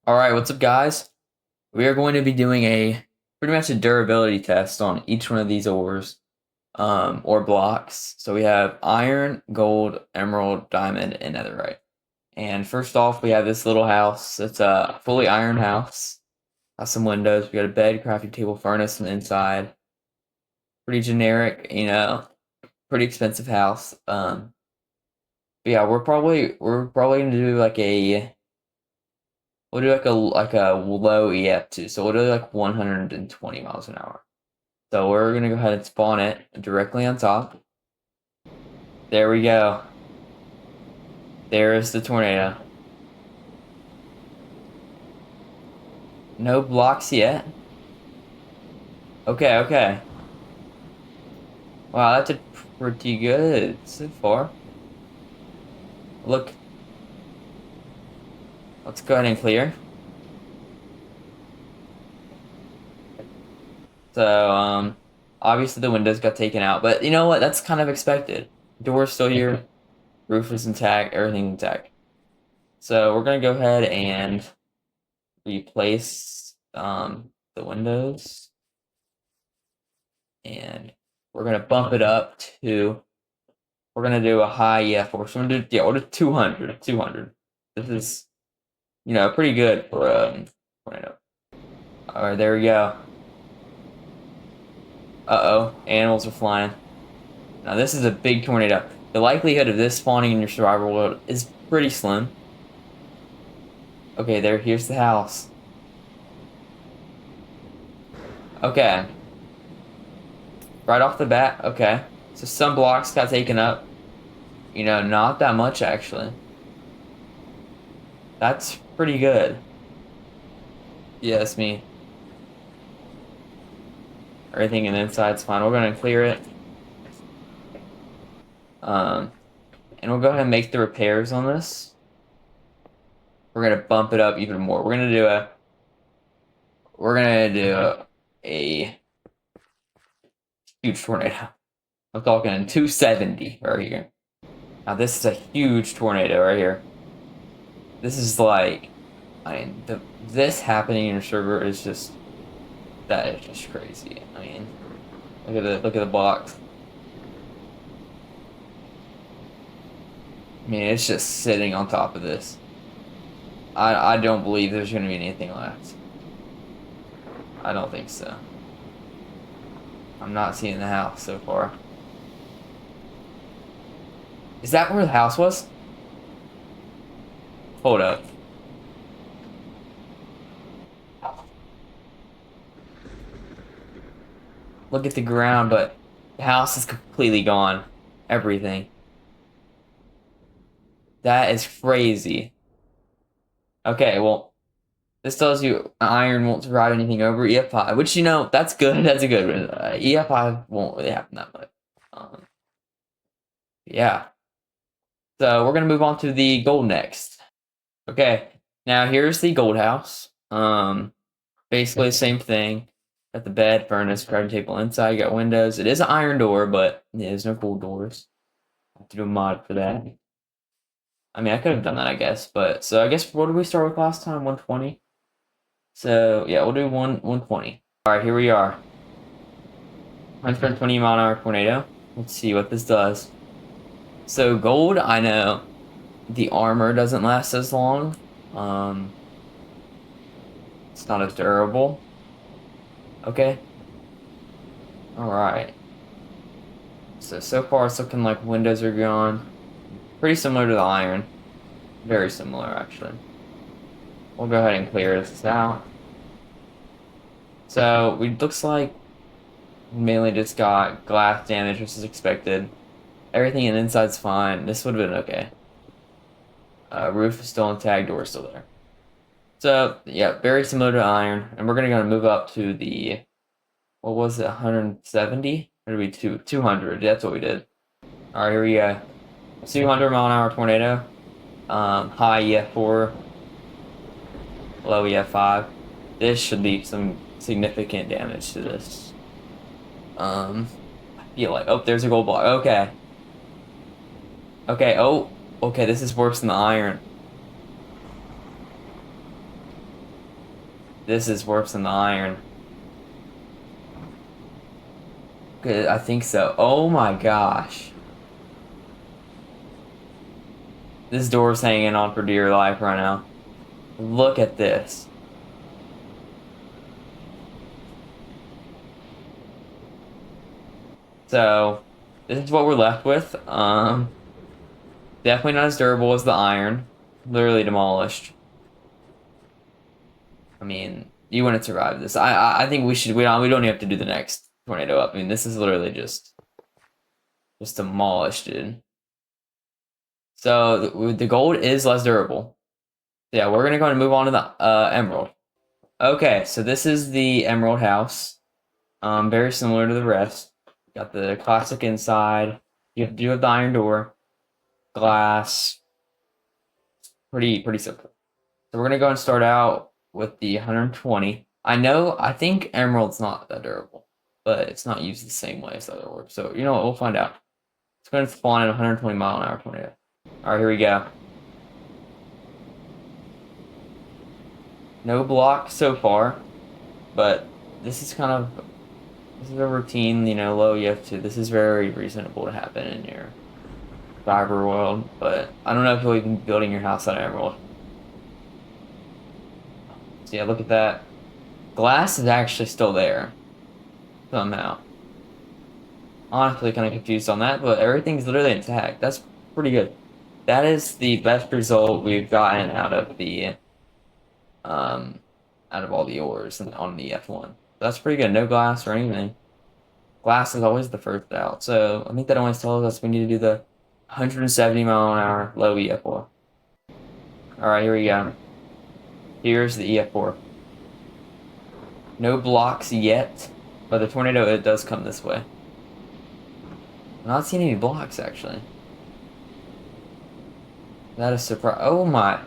Alright, what's up guys? We are going to be doing a pretty much a durability test on each one of these ores, or blocks. So we have iron, gold, emerald, diamond, and netherite. And first off, we have this little house. It's a fully iron house. Has some windows. We got a bed, crafting table, furnace on the inside. Pretty generic, pretty expensive house. But yeah, we're probably gonna do like a we'll do like a low EF2, so we'll do like 120 miles an hour. So we're gonna go ahead and spawn it directly on top. There we go. There is the tornado. No blocks yet. Okay, okay. Wow, that did pretty good so far. Look. Let's go ahead and clear. So, obviously the windows got taken out, but you know what? That's kind of expected. Door's still here. Roof is intact. Everything's intact. So we're gonna go ahead and replace the windows, and we're gonna bump it up to. We're gonna do a high EF4. So we'll do 200. 200. This is pretty good for tornado. All right, there we go. Uh-oh, animals are flying. Now this is a big tornado. The likelihood of this spawning in your survival world is pretty slim. Okay, here's the house. Okay. Right off the bat, okay. So some blocks got taken up. Not that much actually. That's pretty good. Yeah, that's me. Everything in the inside's fine. We're gonna clear it. And we'll go ahead and make the repairs on this. We're gonna bump it up even more. We're gonna do a huge tornado. I'm talking 270 right here. Now this is a huge tornado right here. This is like, this happening in your server is just, that is just crazy. I mean, look at the box. I mean, it's just sitting on top of this. I don't believe there's gonna be anything left. I don't think so. I'm not seeing the house so far. Is that where the house was? Hold up. Look at the ground, but the house is completely gone. Everything. That is crazy. Okay, well, this tells you iron won't survive anything over EF5, which, that's good. That's a good one. EF5 won't really happen that much. Yeah. So we're going to move on to the gold next. Okay, now here's the gold house. Basically the same thing. Got the bed, furnace, crafting table inside. You got windows. It is an iron door, but yeah, there's no gold doors. I have to do a mod for that. I mean, I could have done that, I guess. But so I guess what did we start with last time? 120. So yeah, we'll do 120. All right, here we are. 120 mile an hour tornado. Let's see what this does. So gold, I know the armor doesn't last as long. It's not as durable. Okay. All right. So far it's looking like windows are gone. Pretty similar to the iron. Very similar, actually. We'll go ahead and clear this out. So, looks like mainly just got glass damage, which is expected. Everything in the inside's fine. This would have been okay. Roof is still intact, door is still there. So, yeah, very similar to iron. And we're gonna move up to the, what was it, 170? Or did we 200? That's what we did. Alright, here we go. 200 mile an hour tornado. High EF4, low EF5. This should be some significant damage to this. I feel like, oh, there's a gold block. Okay. Okay, oh, okay, this is worse than the iron. This is worse than the iron. Good, I think so. Oh my gosh. This door's hanging on for dear life right now. Look at this. So, this is what we're left with. Definitely not as durable as the iron. Literally demolished. I mean, you wouldn't survive this. I think we don't even have to do the next tornado up. I mean, this is literally just demolished, dude. So the gold is less durable. Yeah, we're gonna go and move on to the emerald. Okay, so this is the emerald house. Very similar to the rest. Got the classic inside. You have the iron door, glass. Pretty simple. So we're gonna go and start out with the 120. I think emerald's not that durable, but it's not used the same way as the other ores. So you know what? We'll find out. It's going to spawn at 120-mile-an-hour tornado. All right, here we go. No block so far, but this is a routine, low EF2. This is very reasonable to happen in your driver world, but I don't know if you'll even be building your house on emerald. So yeah, look at that. Glass is actually still there somehow. Honestly, kind of confused on that, but everything's literally intact. That's pretty good. That is the best result we've gotten out of all the ores on the F1. That's pretty good. No glass or anything. Glass is always the first out. So I think that always tells us we need to do the 170-mile-an-hour low EF4. All right, here we go. Here's the EF4. No blocks yet, but the tornado, it does come this way. I'm not seeing any blocks, actually. That is surprise. Oh my.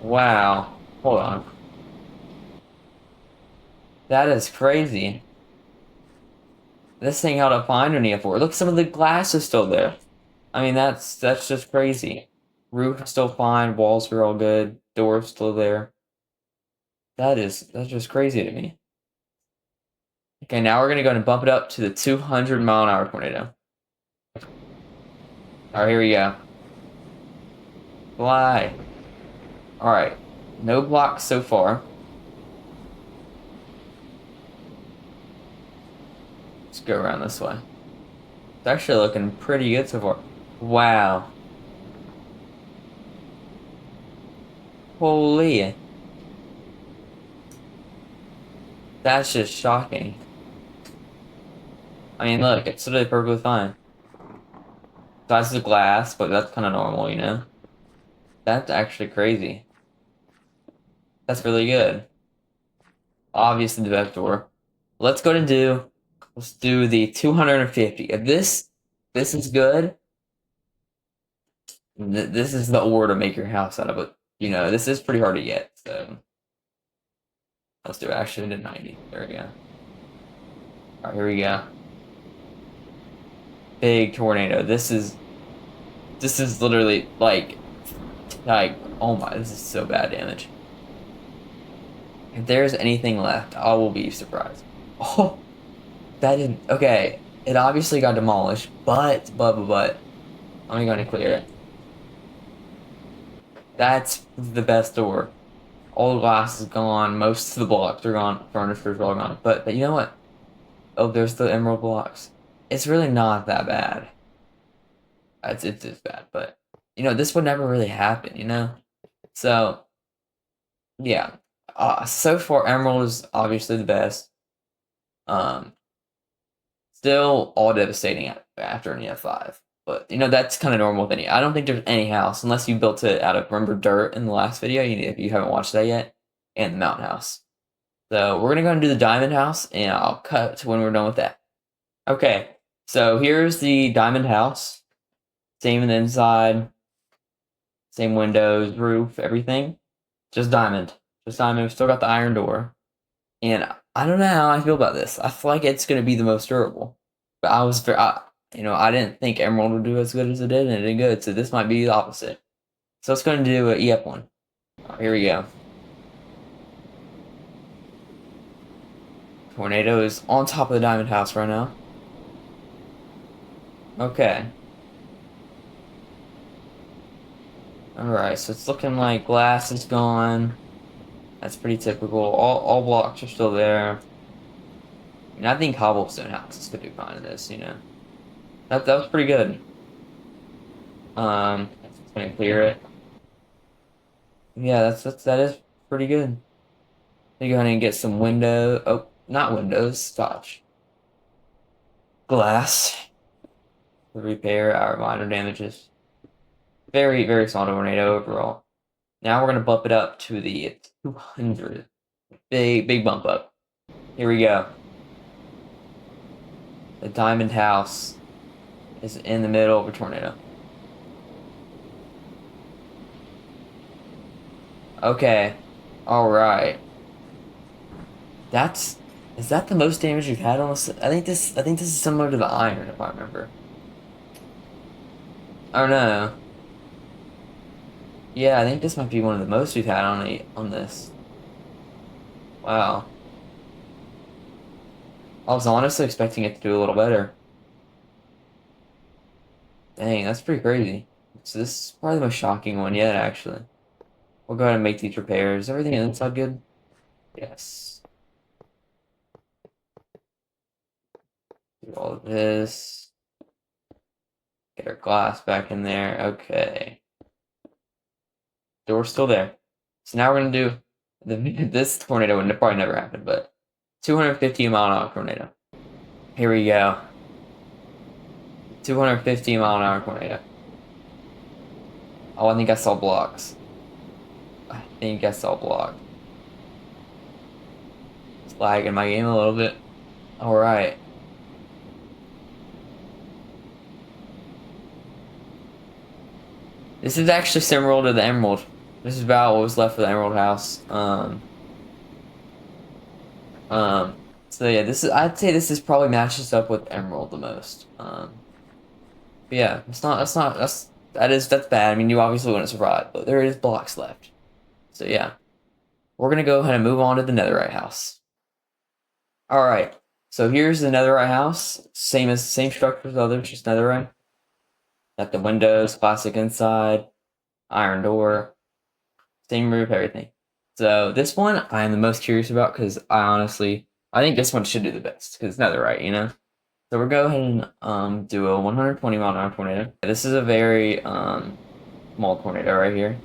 Wow. Hold on. That is crazy. This thing held up fine on EF4. Look, some of the glass is still there. I mean, that's just crazy. Roof still fine. Walls are all good. Door's still there. That's just crazy to me. Okay, now we're gonna go and bump it up to the 200-mile-an-hour tornado. All right, here we go. Fly. All right, no blocks so far. Let's go around this way. It's actually looking pretty good so far. Wow. Holy. That's just shocking. I mean, look, it's literally perfectly fine. Size of the glass, but that's kind of normal, you know? That's actually crazy. That's really good. Obviously, the best door. Let's do the 250. If this is good, this is the ore to make your house out of it. You know, this is pretty hard to get, so let's do it. Actually, to 90. There we go. All right, here we go. Big tornado. This is literally like oh my, this is so bad damage. If there's anything left, I will be surprised. Oh, that didn't. Okay, it obviously got demolished, but I'm gonna clear it. That's the best door. All the glass is gone. Most of the blocks are gone. Furniture's all gone. But you know what? Oh, there's the emerald blocks. It's really not that bad. It's bad, but this would never really happen. So yeah. So far, emerald is obviously the best. Still all devastating after an EF5. But, that's kind of normal with any. I don't think there's any house, unless you built it out of, remember, dirt in the last video, if you haven't watched that yet, and the mountain house. So we're going to go and do the diamond house, and I'll cut to when we're done with that. Okay, so here's the diamond house. Same in the inside. Same windows, roof, everything. Just diamond. Just diamond. We've still got the iron door. And I don't know how I feel about this. I feel like it's going to be the most durable. But I didn't think emerald would do as good as it did, and it did good. So this might be the opposite. So it's going to do an EF1. Here we go. Tornado is on top of the diamond house right now. Okay. Alright, so it's looking like glass is gone. That's pretty typical. All blocks are still there. And I think cobblestone houses could do fine in this, you know. That was pretty good. It's gonna clear it. Yeah, that is pretty good. You go ahead and get some window. Oh, not windows. Gosh, glass. Repair our minor damages. Very, very small tornado overall. Now we're gonna bump it up to the 200. Big bump up. Here we go. The diamond house is in the middle of a tornado. Okay. Alright. Is that the most damage you've had on this? I think this is similar to the iron, if I remember. Oh no. Yeah, I think this might be one of the most we've had on this. Wow. I was honestly expecting it to do a little better. Dang, that's pretty crazy. So this is probably the most shocking one yet, actually. We'll go ahead and make these repairs. Everything inside good? Yes. Do all of this. Get our glass back in there. Okay. Door's still there. So now we're gonna do this tornado would probably never happen, but 250-mile-an-hour tornado. Here we go. 250-mile-an-hour tornado. Oh, I think I saw blocks. I think I saw blocks. It's lagging my game a little bit. Alright. This is actually similar to the emerald. This is about what was left of the emerald house. So yeah, I'd say this is probably matches up with emerald the most. But yeah, that's bad. I mean, you obviously wouldn't survive, but there is blocks left. So yeah, we're gonna go ahead and move on to the netherite house. All right, so here's the netherite house. Same structure as others, just netherite. Got the windows, plastic inside, iron door, same roof, everything. So this one I am the most curious about because I think this one should do the best because it's netherite, you know. So we're going to do a 120-mile-an-hour tornado. This is a very small tornado right here.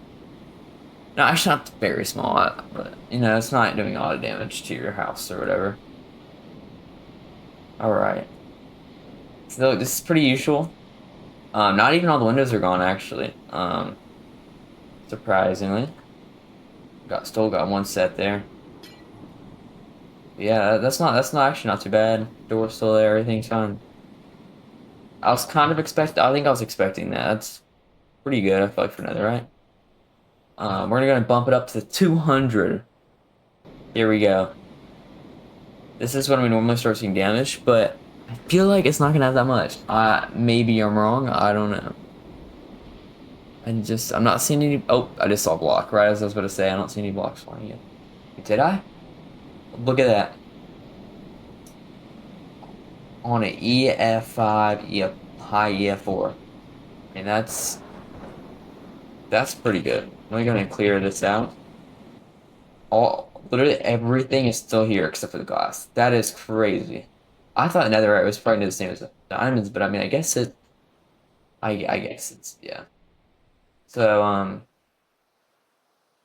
No, actually not very small, but you know it's not doing a lot of damage to your house or whatever. All right. So this is pretty usual. Not even all the windows are gone actually. Surprisingly, still got one set there. Yeah, that's not actually not too bad. Door's still there, everything's fine. I think I was expecting that. That's pretty good, I feel like, for netherite. We're gonna bump it up to 200. Here we go. This is when we normally start seeing damage, but I feel like it's not gonna have that much. Maybe I'm wrong, I don't know. I'm not seeing any, oh, I just saw a block, right as I was about to say, I don't see any blocks flying yet. Did I? Look at that. On an EF5, high EF4. I mean, that's pretty good. We're gonna clear this out. Literally everything is still here except for the glass. That is crazy. I thought netherite was probably the same as diamonds, but I mean, I guess it's, yeah. So,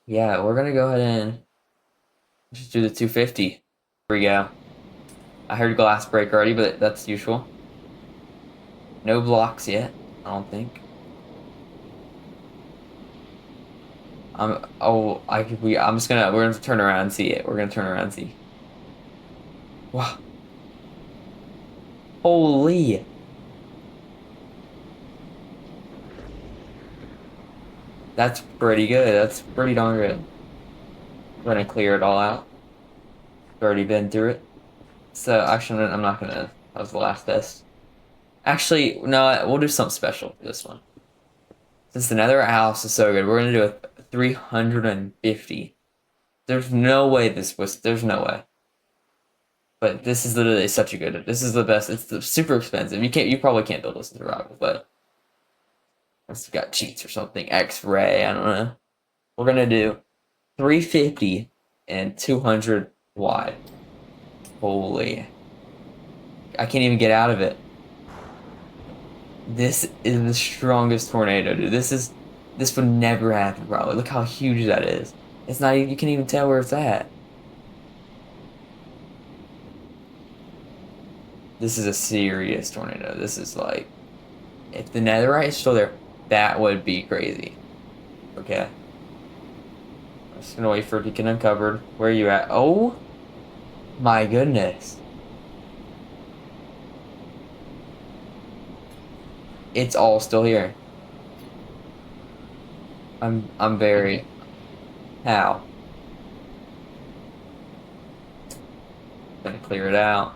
yeah, we're gonna go ahead and just do the 250. Here we go. I heard glass break already, but that's usual. No blocks yet, I don't think. We're gonna turn around and see it. We're gonna turn around and see. Wow. Holy. That's pretty good. That's pretty darn good. We're gonna clear it all out. We've already been through it. So actually, I'm not gonna. That was the last test. Actually, no, we'll do something special for this one. Since the netherite house is so good, we're gonna do a 350. There's no way there's no way. But this is literally such a good, this is the best. It's super expensive. You probably can't build this in survival, but it's got cheats or something. X-ray, I don't know. We're gonna do 350 and 200 wide. Holy. I can't even get out of it. This is the strongest tornado, dude. This would never happen, probably. Look how huge that is. It's not even, you can't even tell where it's at. This is a serious tornado. This is like, if the netherite is still there, that would be crazy. Okay. I'm just gonna wait for it to get uncovered. Where are you at? Oh my goodness. It's all still here. I'm very how? Gonna clear it out.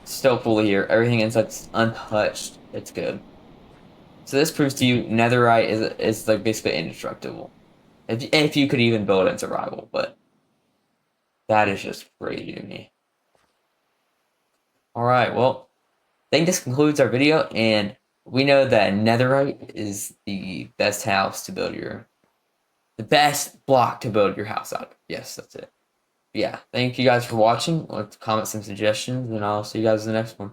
Still fully here. Everything inside's untouched. It's good. So this proves to you netherite is like basically indestructible. If you could even build it in survival, but that is just crazy to me. Alright, well, I think this concludes our video, and we know that netherite is the best house to build the best block to build your house out of. Yes, that's it. Yeah, thank you guys for watching. Let's comment some suggestions, and I'll see you guys in the next one.